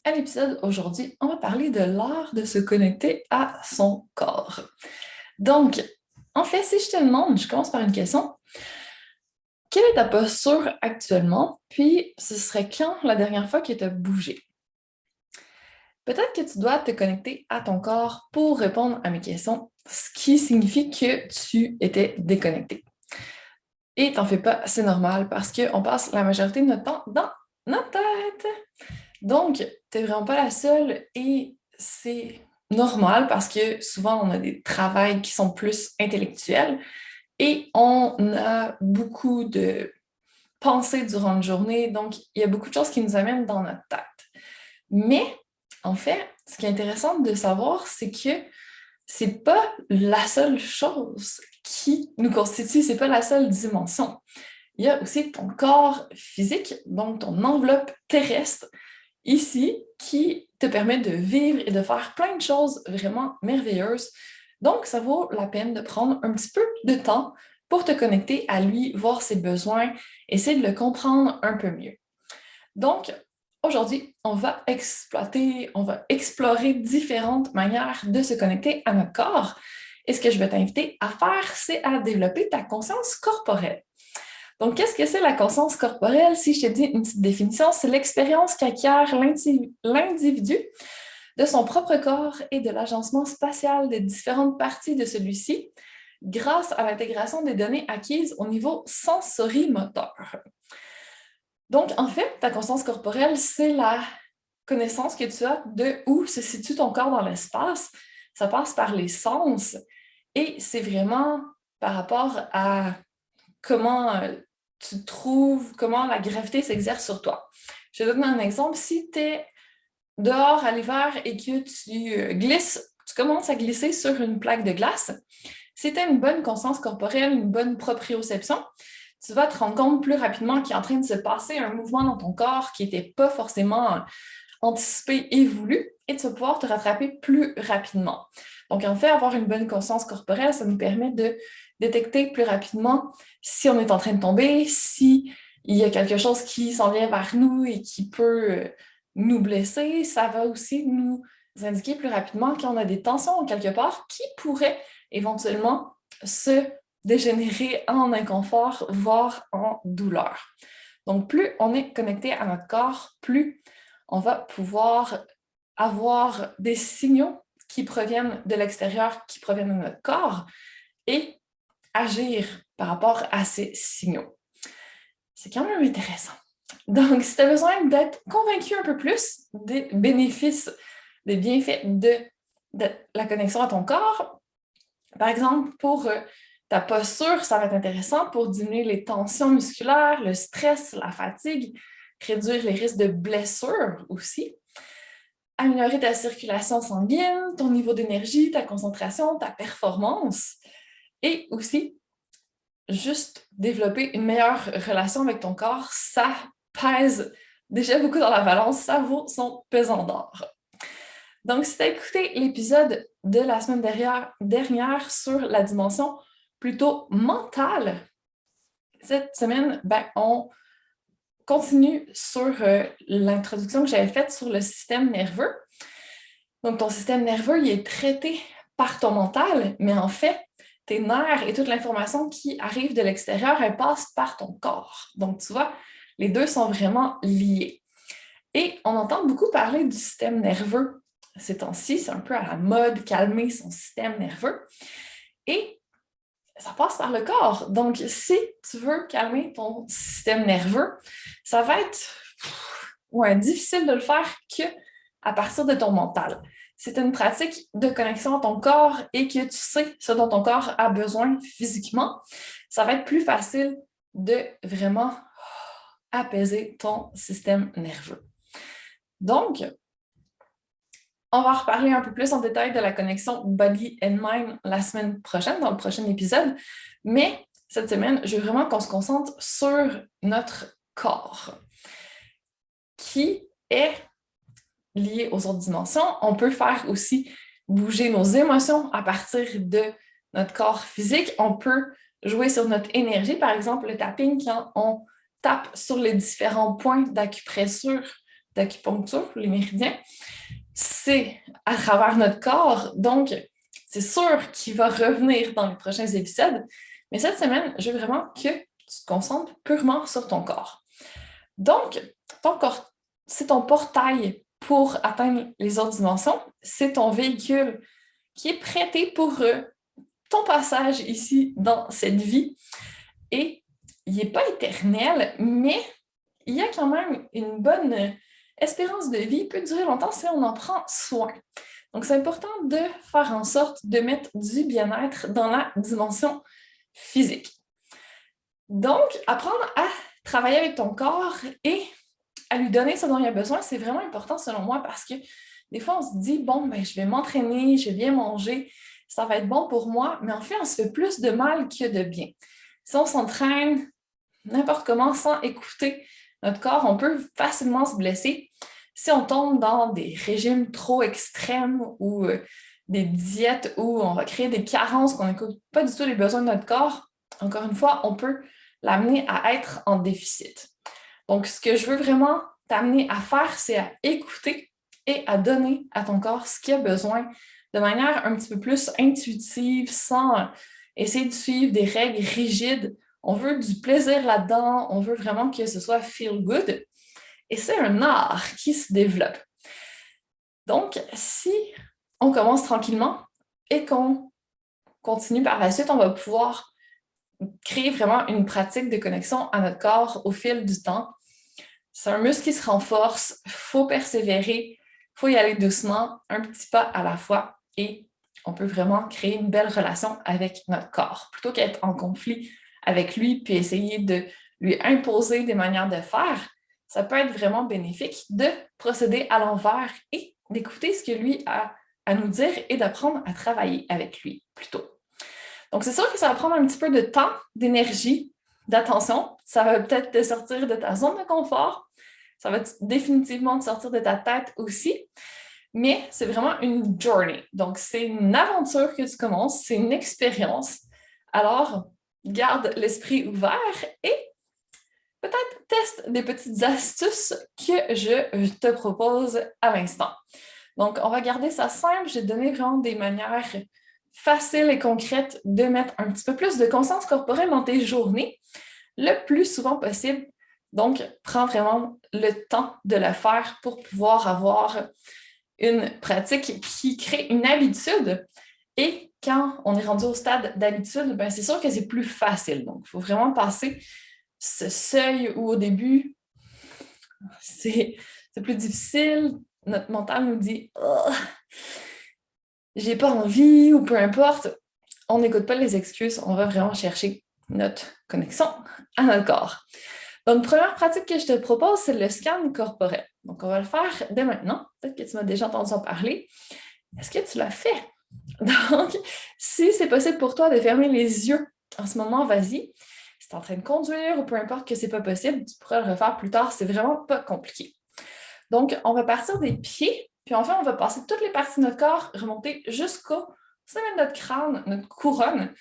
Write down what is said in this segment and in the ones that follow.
À l'épisode aujourd'hui, on va parler de l'art de se connecter à son corps. Donc, en fait, si je te demande, je commence par une question. Quelle est ta posture actuellement? Puis, ce serait quand la dernière fois que tu as bougé? Peut-être que tu dois te connecter à ton corps pour répondre à mes questions, ce qui signifie que tu étais déconnecté. Et t'en fais pas, c'est normal parce qu'on passe la majorité de notre temps dans notre tête. Donc, t'es vraiment pas la seule et c'est normal parce que souvent on a des travails qui sont plus intellectuels et on a beaucoup de pensées durant une journée, donc il y a beaucoup de choses qui nous amènent dans notre tête. Mais en fait, ce qui est intéressant de savoir, c'est que c'est pas la seule chose qui nous constitue, c'est pas la seule dimension. Il y a aussi ton corps physique, donc ton enveloppe terrestre, ici, qui te permet de vivre et de faire plein de choses vraiment merveilleuses. Donc, ça vaut la peine de prendre un petit peu de temps pour te connecter à lui, voir ses besoins, essayer de le comprendre un peu mieux. Donc, aujourd'hui, on va explorer différentes manières de se connecter à notre corps. Et ce que je vais t'inviter à faire, c'est à développer ta conscience corporelle. Donc, qu'est-ce que c'est la conscience corporelle? Si je te dis une petite définition, c'est l'expérience qu'acquiert l'individu de son propre corps et de l'agencement spatial des différentes parties de celui-ci grâce à l'intégration des données acquises au niveau sensorimoteur. Donc, en fait, ta conscience corporelle, c'est la connaissance que tu as de où se situe ton corps dans l'espace. Ça passe par les sens et c'est vraiment par rapport à comment tu trouves, comment la gravité s'exerce sur toi. Je te donne un exemple. Si tu es dehors à l'hiver et que tu glisses, tu commences à glisser sur une plaque de glace, si tu as une bonne conscience corporelle, une bonne proprioception, tu vas te rendre compte plus rapidement qu'il est en train de se passer un mouvement dans ton corps qui n'était pas forcément anticipé et voulu, et tu vas pouvoir te rattraper plus rapidement. Donc, en fait, avoir une bonne conscience corporelle, ça nous permet de détecter plus rapidement si on est en train de tomber, si il y a quelque chose qui s'en vient vers nous et qui peut nous blesser. Ça va aussi nous indiquer plus rapidement quand on a des tensions quelque part qui pourraient éventuellement se dégénérer en inconfort, voire en douleur. Donc, plus on est connecté à notre corps, plus on va pouvoir avoir des signaux qui proviennent de l'extérieur, qui proviennent de notre corps, et agir par rapport à ces signaux. C'est quand même intéressant. Donc, si tu as besoin d'être convaincu un peu plus des bénéfices, des bienfaits de la connexion à ton corps, par exemple, pour ta posture, ça va être intéressant pour diminuer les tensions musculaires, le stress, la fatigue, réduire les risques de blessures aussi, améliorer ta circulation sanguine, ton niveau d'énergie, ta concentration, ta performance, et aussi juste développer une meilleure relation avec ton corps. Ça pèse déjà beaucoup dans la balance, ça vaut son pesant d'or. Donc, si tu as écouté l'épisode de la semaine dernière sur la dimension plutôt mentale, cette semaine, on continue sur l'introduction que j'avais faite sur le système nerveux. Donc, ton système nerveux, il est traité par ton mental, mais en fait, tes nerfs et toute l'information qui arrive de l'extérieur, elle passe par ton corps. Donc, tu vois, les deux sont vraiment liés. Et on entend beaucoup parler du système nerveux ces temps-ci, c'est un peu à la mode, calmer son système nerveux. Et ça passe par le corps. Donc, si tu veux calmer ton système nerveux, ça va être difficile de le faire qu'à partir de ton mental. C'est une pratique de connexion à ton corps et que tu sais ce dont ton corps a besoin physiquement, ça va être plus facile de vraiment apaiser ton système nerveux. Donc, on va reparler un peu plus en détail de la connexion body and mind la semaine prochaine, dans le prochain épisode. Mais cette semaine, je veux vraiment qu'on se concentre sur notre corps, qui est lié aux autres dimensions. On peut faire aussi bouger nos émotions à partir de notre corps physique. On peut jouer sur notre énergie, par exemple le tapping, quand on tape sur les différents points d'acupressure d'acupuncture, les méridiens, c'est à travers notre corps. Donc, c'est sûr qu'il va revenir dans les prochains épisodes. Mais cette semaine, je veux vraiment que tu te concentres purement sur ton corps. Donc, ton corps, c'est ton portail pour atteindre les autres dimensions. C'est ton véhicule qui est prêté pour ton passage ici dans cette vie. Et il n'est pas éternel, mais il y a quand même une bonne espérance de vie. Il peut durer longtemps si on en prend soin. Donc, c'est important de faire en sorte de mettre du bien-être dans la dimension physique. Donc, apprendre à travailler avec ton corps et à lui donner ce dont il a besoin, c'est vraiment important selon moi parce que des fois, on se dit, bon, ben, je vais m'entraîner, je vais bien manger, ça va être bon pour moi, mais en fait, on se fait plus de mal que de bien. Si on s'entraîne n'importe comment sans écouter notre corps, on peut facilement se blesser si on tombe dans des régimes trop extrêmes ou des diètes où on va créer des carences, qu'on n'écoute pas du tout les besoins de notre corps. Encore une fois, on peut l'amener à être en déficit. Donc, ce que je veux vraiment t'amener à faire, c'est à écouter et à donner à ton corps ce qu'il a besoin de manière un petit peu plus intuitive, sans essayer de suivre des règles rigides. On veut du plaisir là-dedans, on veut vraiment que ce soit feel good. Et c'est un art qui se développe. Donc, si on commence tranquillement et qu'on continue par la suite, on va pouvoir créer vraiment une pratique de connexion à notre corps au fil du temps. C'est un muscle qui se renforce, il faut persévérer, il faut y aller doucement, un petit pas à la fois, et on peut vraiment créer une belle relation avec notre corps, plutôt qu'être en conflit avec lui, puis essayer de lui imposer des manières de faire. Ça peut être vraiment bénéfique de procéder à l'envers et d'écouter ce que lui a à nous dire et d'apprendre à travailler avec lui plutôt. Donc, c'est sûr que ça va prendre un petit peu de temps, d'énergie, d'attention. Ça va peut-être te sortir de ta zone de confort. Ça va définitivement te sortir de ta tête aussi. Mais c'est vraiment une journey. Donc, c'est une aventure que tu commences, c'est une expérience. Alors, garde l'esprit ouvert et peut-être teste des petites astuces que je te propose à l'instant. Donc, on va garder ça simple. J'ai donné vraiment des manières faciles et concrètes de mettre un petit peu plus de conscience corporelle dans tes journées le plus souvent possible. Donc, prends vraiment le temps de le faire pour pouvoir avoir une pratique qui crée une habitude. Et quand on est rendu au stade d'habitude, ben c'est sûr que c'est plus facile. Donc, il faut vraiment passer ce seuil où au début, c'est plus difficile. Notre mental nous dit oh, j'ai pas envie ou peu importe. On n'écoute pas les excuses, on va vraiment chercher notre connexion à notre corps. Donc, première pratique que je te propose, c'est le scan corporel. Donc, on va le faire dès maintenant. Peut-être que tu m'as déjà entendu en parler. Est-ce que tu l'as fait? Donc, si c'est possible pour toi de fermer les yeux en ce moment, vas-y. Si tu es en train de conduire ou peu importe que ce n'est pas possible, tu pourras le refaire plus tard. C'est vraiment pas compliqué. Donc, on va partir des pieds, puis enfin, on va passer toutes les parties de notre corps, remonter jusqu'au sommet de notre crâne, notre couronne,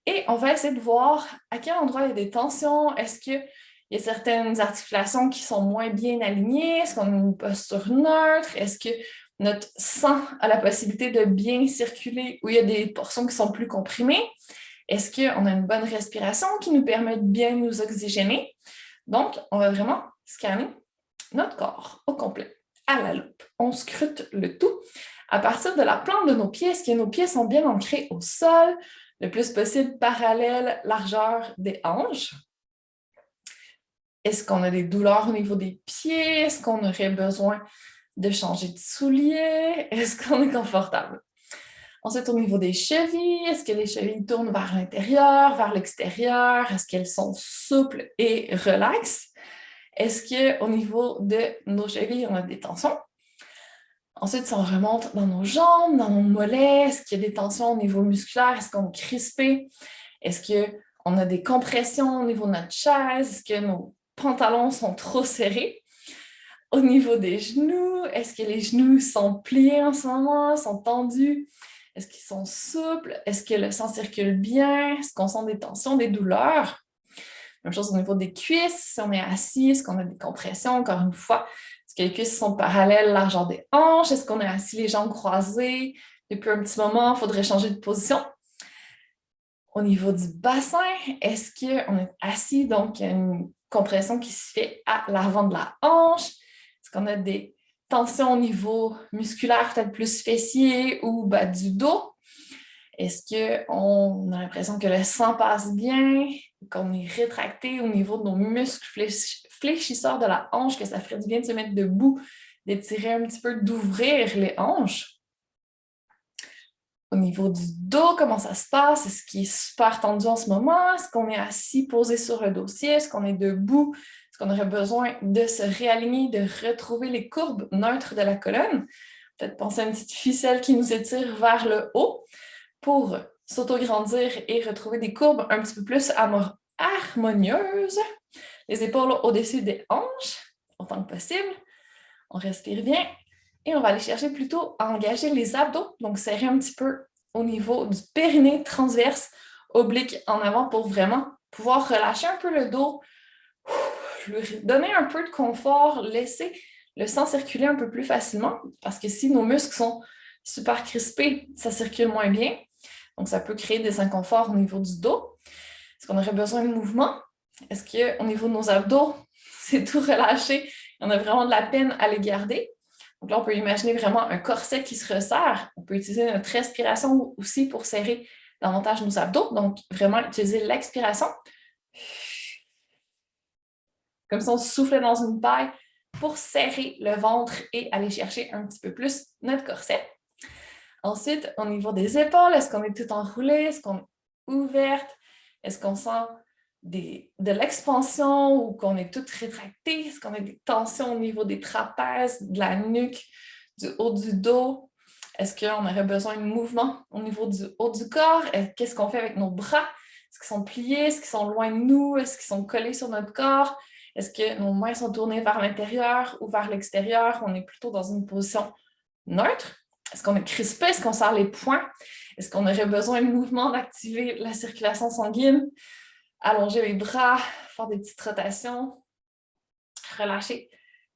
et on va essayer de voir à quel endroit il y a des tensions. Est-ce qu'il y a certaines articulations qui sont moins bien alignées? Est-ce qu'on a une posture neutre? Est-ce que notre sang a la possibilité de bien circuler ou il y a des portions qui sont plus comprimées? Est-ce qu'on a une bonne respiration qui nous permet de bien nous oxygéner? Donc, on va vraiment scanner notre corps au complet, à la loupe. On scrute le tout à partir de la plante de nos pieds. Est-ce que nos pieds sont bien ancrés au sol, le plus possible parallèle, largeur des hanches? Est-ce qu'on a des douleurs au niveau des pieds? Est-ce qu'on aurait besoin de changer de souliers? Est-ce qu'on est confortable? Ensuite, au niveau des chevilles, est-ce que les chevilles tournent vers l'intérieur, vers l'extérieur? Est-ce qu'elles sont souples et relaxes? Est-ce qu'au niveau de nos chevilles, on a des tensions? Ensuite, si on remonte dans nos jambes, dans nos mollets, est-ce qu'il y a des tensions au niveau musculaire? Est-ce qu'on est crispé? Est-ce qu'on a des compressions au niveau de notre chaise? Est-ce que nos pantalons sont trop serrés? Au niveau des genoux, est-ce que les genoux sont pliés en ce moment, sont tendus? Est-ce qu'ils sont souples? Est-ce que le sang circule bien? Est-ce qu'on sent des tensions, des douleurs? Même chose au niveau des cuisses, si on est assis, est-ce qu'on a des compressions? Encore une fois, est-ce que les cuisses sont parallèles, largeur des hanches? Est-ce qu'on est assis les jambes croisées? Depuis un petit moment, il faudrait changer de position. Au niveau du bassin, est-ce qu'on est assis, donc il y a une compression qui se fait à l'avant de la hanche? Est-ce qu'on a des tensions au niveau musculaire, peut-être plus fessier ou bas du dos? Est-ce qu'on a l'impression que le sang passe bien, qu'on est rétracté au niveau de nos muscles fléchisseurs de la hanche, que ça ferait du bien de se mettre debout, d'étirer un petit peu, d'ouvrir les hanches? Au niveau du dos, comment ça se passe? Est-ce qu'il est super tendu en ce moment? Est-ce qu'on est assis, posé sur le dossier? Est-ce qu'on est debout? Est-ce qu'on aurait besoin de se réaligner, de retrouver les courbes neutres de la colonne? Peut-être penser à une petite ficelle qui nous étire vers le haut pour s'autograndir et retrouver des courbes un petit peu plus harmonieuses. Les épaules au-dessus des hanches, autant que possible. On respire bien. Et on va aller chercher plutôt à engager les abdos, donc serrer un petit peu au niveau du périnée transverse, oblique en avant pour vraiment pouvoir relâcher un peu le dos, lui donner un peu de confort, laisser le sang circuler un peu plus facilement, parce que si nos muscles sont super crispés, ça circule moins bien. Donc, ça peut créer des inconforts au niveau du dos. Est-ce qu'on aurait besoin de mouvement? Est-ce qu'au niveau de nos abdos, c'est tout relâché? On a vraiment de la peine à les garder. Donc là, on peut imaginer vraiment un corset qui se resserre. On peut utiliser notre respiration aussi pour serrer davantage nos abdos. Donc, vraiment utiliser l'expiration. Comme si on soufflait dans une paille pour serrer le ventre et aller chercher un petit peu plus notre corset. Ensuite, au niveau des épaules, est-ce qu'on est tout enroulé? Est-ce qu'on est ouverte? Est-ce qu'on sent de l'expansion ou qu'on est tout rétracté? Est-ce qu'on a des tensions au niveau des trapèzes, de la nuque, du haut du dos? Est-ce qu'on aurait besoin de mouvement au niveau du haut du corps? Qu'est-ce qu'on fait avec nos bras? Est-ce qu'ils sont pliés? Est-ce qu'ils sont loin de nous? Est-ce qu'ils sont collés sur notre corps? Est-ce que nos mains sont tournées vers l'intérieur ou vers l'extérieur? On est plutôt dans une position neutre. Est-ce qu'on est crispé? Est-ce qu'on serre les poings? Est-ce qu'on aurait besoin de mouvement d'activer la circulation sanguine? Allonger les bras, faire des petites rotations, relâcher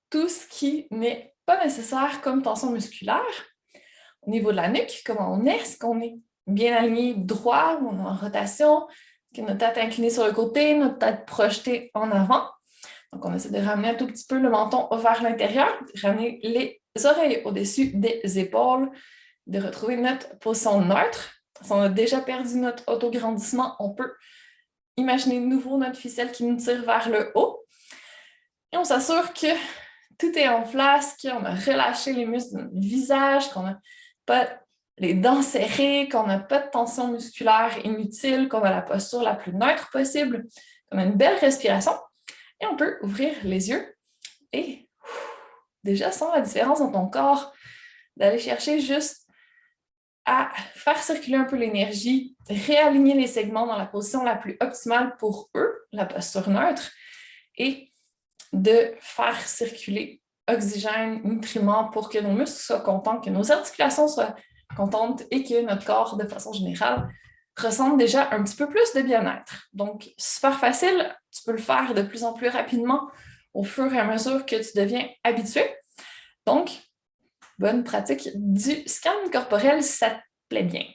tout ce qui n'est pas nécessaire comme tension musculaire. Au niveau de la nuque, comment on est? Est-ce qu'on est bien aligné droit ou on est en rotation? Est-ce que notre tête est inclinée sur le côté, notre tête projetée en avant? Donc, on essaie de ramener un tout petit peu le menton vers l'intérieur, ramener les oreilles au-dessus des épaules, de retrouver notre position neutre. Si on a déjà perdu notre autograndissement, on peut imaginer de nouveau notre ficelle qui nous tire vers le haut. Et on s'assure que tout est en place, qu'on a relâché les muscles de notre visage, qu'on n'a pas les dents serrées, qu'on n'a pas de tension musculaire inutile, qu'on a la posture la plus neutre possible, qu'on a une belle respiration. Et on peut ouvrir les yeux et déjà sens la différence dans ton corps, d'aller chercher juste à faire circuler un peu l'énergie, réaligner les segments dans la position la plus optimale pour eux, la posture neutre, et de faire circuler oxygène, nutriments pour que nos muscles soient contents, que nos articulations soient contentes et que notre corps, de façon générale, ressente déjà un petit peu plus de bien-être. Donc, super facile, tu peux le faire de plus en plus rapidement au fur et à mesure que tu deviens habitué. Donc, bonne pratique du scan corporel si ça te plaît bien.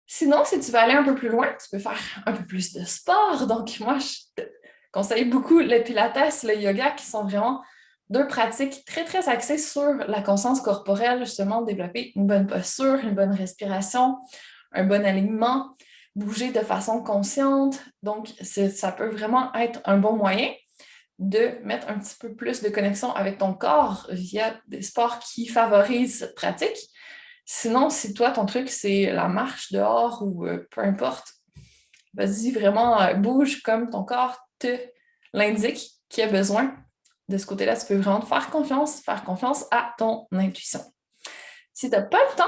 Sinon, si tu veux aller un peu plus loin, tu peux faire un peu plus de sport. Donc, moi, je te conseille beaucoup le pilates, le yoga, qui sont vraiment deux pratiques très, très axées sur la conscience corporelle, justement, développer une bonne posture, une bonne respiration, un bon alignement, bouger de façon consciente. Donc, ça peut vraiment être un bon moyen de mettre un petit peu plus de connexion avec ton corps via des sports qui favorisent cette pratique. Sinon, si toi, ton truc, c'est la marche dehors ou peu importe, vas-y, vraiment, bouge comme ton corps te l'indique qu'il a besoin. De ce côté-là, tu peux vraiment te faire confiance à ton intuition. Si tu n'as pas le temps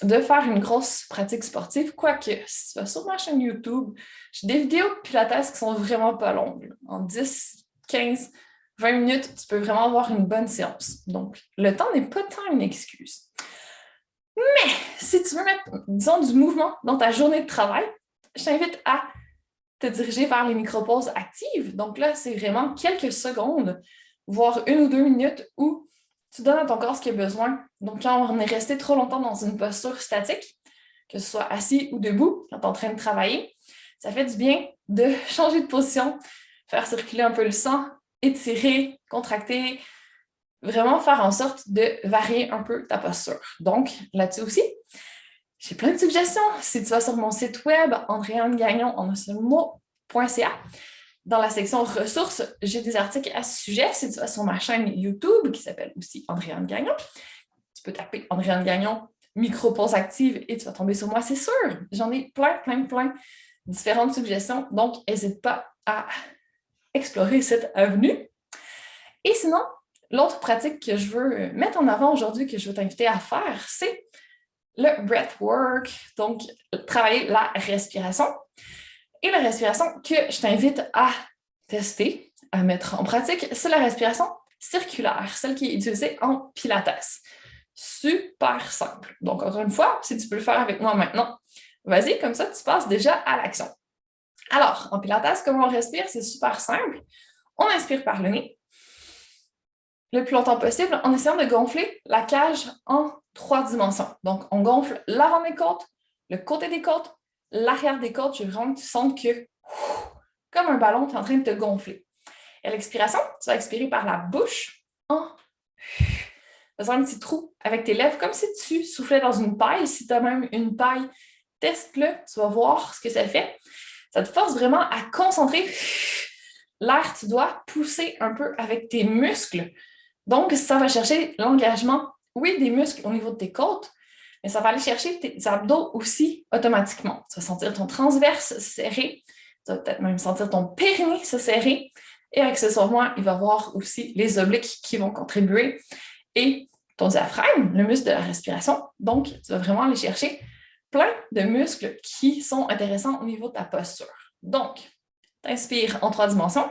de faire une grosse pratique sportive, quoique, si tu vas sur ma chaîne YouTube, j'ai des vidéos de pilates qui sont vraiment pas longues. En 10, 15, 20 minutes, tu peux vraiment avoir une bonne séance. Donc, le temps n'est pas tant une excuse. Mais si tu veux mettre, disons, du mouvement dans ta journée de travail, je t'invite à te diriger vers les micro-pauses actives. Donc là, c'est vraiment quelques secondes voire 1 ou 2 minutes où tu donnes à ton corps ce qu'il a besoin. Donc, quand on est resté trop longtemps dans une posture statique, que ce soit assis ou debout, quand tu es en train de travailler, ça fait du bien de changer de position, faire circuler un peu le sang, étirer, contracter, vraiment faire en sorte de varier un peu ta posture. Donc, là-dessus aussi, j'ai plein de suggestions. Si tu vas sur mon site web, andréannegagnon, en un seul mot.ca, dans la section ressources, j'ai des articles à ce sujet. Si tu vas sur ma chaîne YouTube, qui s'appelle aussi Andréanne Gagnon, tu peux taper Andréanne Gagnon, micro-pause active, et tu vas tomber sur moi, c'est sûr. J'en ai plein, différentes suggestions. Donc, n'hésite pas à explorer cette avenue. Et sinon, l'autre pratique que je veux mettre en avant aujourd'hui, que je veux t'inviter à faire, c'est le breathwork, donc travailler la respiration. Et la respiration que je t'invite à tester, à mettre en pratique, c'est la respiration circulaire, celle qui est utilisée en Pilates. Super simple. Donc, encore une fois, si tu peux le faire avec moi maintenant, vas-y, comme ça, tu passes déjà à l'action. Alors, en Pilates, comment on respire? C'est super simple. On inspire par le nez le plus longtemps possible en essayant de gonfler la cage en 3 dimensions. Donc, on gonfle l'avant des côtes, le côté des côtes, l'arrière des côtes. Je veux vraiment que tu sentes que, comme un ballon, tu es en train de te gonfler. Et à l'expiration, tu vas expirer par la bouche en faisant un petit trou avec tes lèvres, comme si tu soufflais dans une paille. Si tu as même une paille, teste-le, tu vas voir ce que ça fait. Ça te force vraiment à concentrer l'air. Tu dois pousser un peu avec tes muscles. Donc, ça va chercher l'engagement, oui, des muscles au niveau de tes côtes, mais ça va aller chercher tes abdos aussi automatiquement. Tu vas sentir ton transverse se serrer, tu vas peut-être même sentir ton périnée se serrer, et accessoirement, il va y avoir aussi les obliques qui vont contribuer, et ton diaphragme, le muscle de la respiration. Donc, tu vas vraiment aller chercher plein de muscles qui sont intéressants au niveau de ta posture. Donc, tu inspires en 3 dimensions,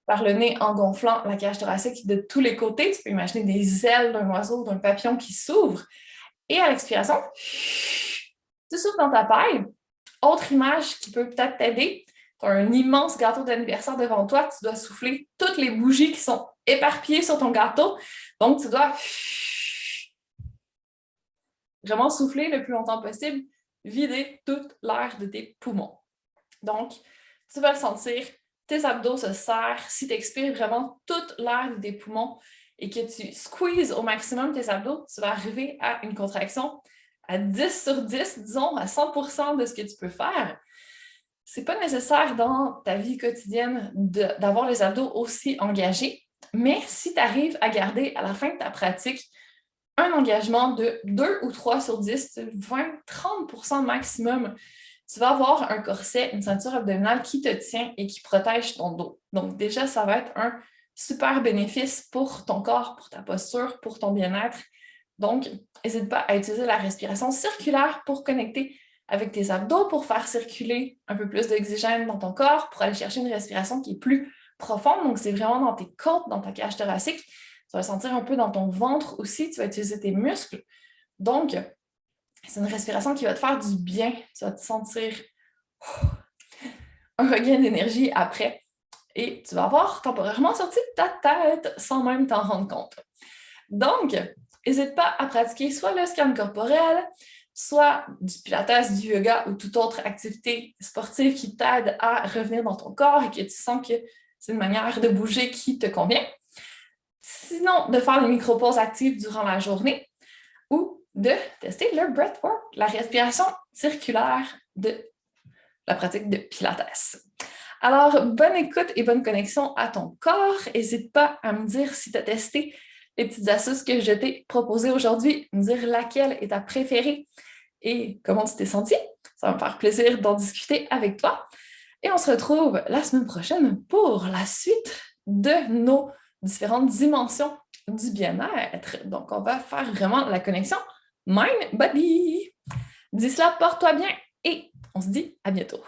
par le nez en gonflant la cage thoracique de tous les côtés. Tu peux imaginer des ailes d'un oiseau, d'un papillon qui s'ouvrent. Et à l'expiration, tu souffles dans ta paille. Autre image qui peut peut-être t'aider, tu as un immense gâteau d'anniversaire devant toi, tu dois souffler toutes les bougies qui sont éparpillées sur ton gâteau. Donc, tu dois vraiment souffler le plus longtemps possible, vider toute l'air de tes poumons. Donc, tu vas le sentir, tes abdos se serrent. Si tu expires vraiment toute l'air de tes poumons et que tu squeezes au maximum tes abdos, tu vas arriver à une contraction à 10 sur 10, disons, à 100% de ce que tu peux faire. Ce n'est pas nécessaire dans ta vie quotidienne d'avoir les abdos aussi engagés, mais si tu arrives à garder à la fin de ta pratique un engagement de 2 ou 3 sur 10, 20, 30% maximum, tu vas avoir un corset, une ceinture abdominale qui te tient et qui protège ton dos. Donc déjà, ça va être un super bénéfice pour ton corps, pour ta posture, pour ton bien-être. Donc, n'hésite pas à utiliser la respiration circulaire pour connecter avec tes abdos, pour faire circuler un peu plus d'oxygène dans ton corps, pour aller chercher une respiration qui est plus profonde. Donc, c'est vraiment dans tes côtes, dans ta cage thoracique. Tu vas le sentir un peu dans ton ventre aussi. Tu vas utiliser tes muscles. Donc, c'est une respiration qui va te faire du bien. Tu vas te sentir un regain d'énergie après. Et tu vas avoir temporairement sorti de ta tête sans même t'en rendre compte. Donc, n'hésite pas à pratiquer soit le scan corporel, soit du pilates, du yoga ou toute autre activité sportive qui t'aide à revenir dans ton corps et que tu sens que c'est une manière de bouger qui te convient. Sinon, de faire des micro-pauses actives durant la journée ou de tester le breathwork, la respiration circulaire de la pratique de pilates. Alors, bonne écoute et bonne connexion à ton corps. N'hésite pas à me dire si tu as testé les petites astuces que je t'ai proposées aujourd'hui, me dire laquelle est ta préférée et comment tu t'es senti. Ça va me faire plaisir d'en discuter avec toi. Et on se retrouve la semaine prochaine pour la suite de nos différentes dimensions du bien-être. Donc, on va faire vraiment la connexion mind-body. D'ici là, porte-toi bien et on se dit à bientôt.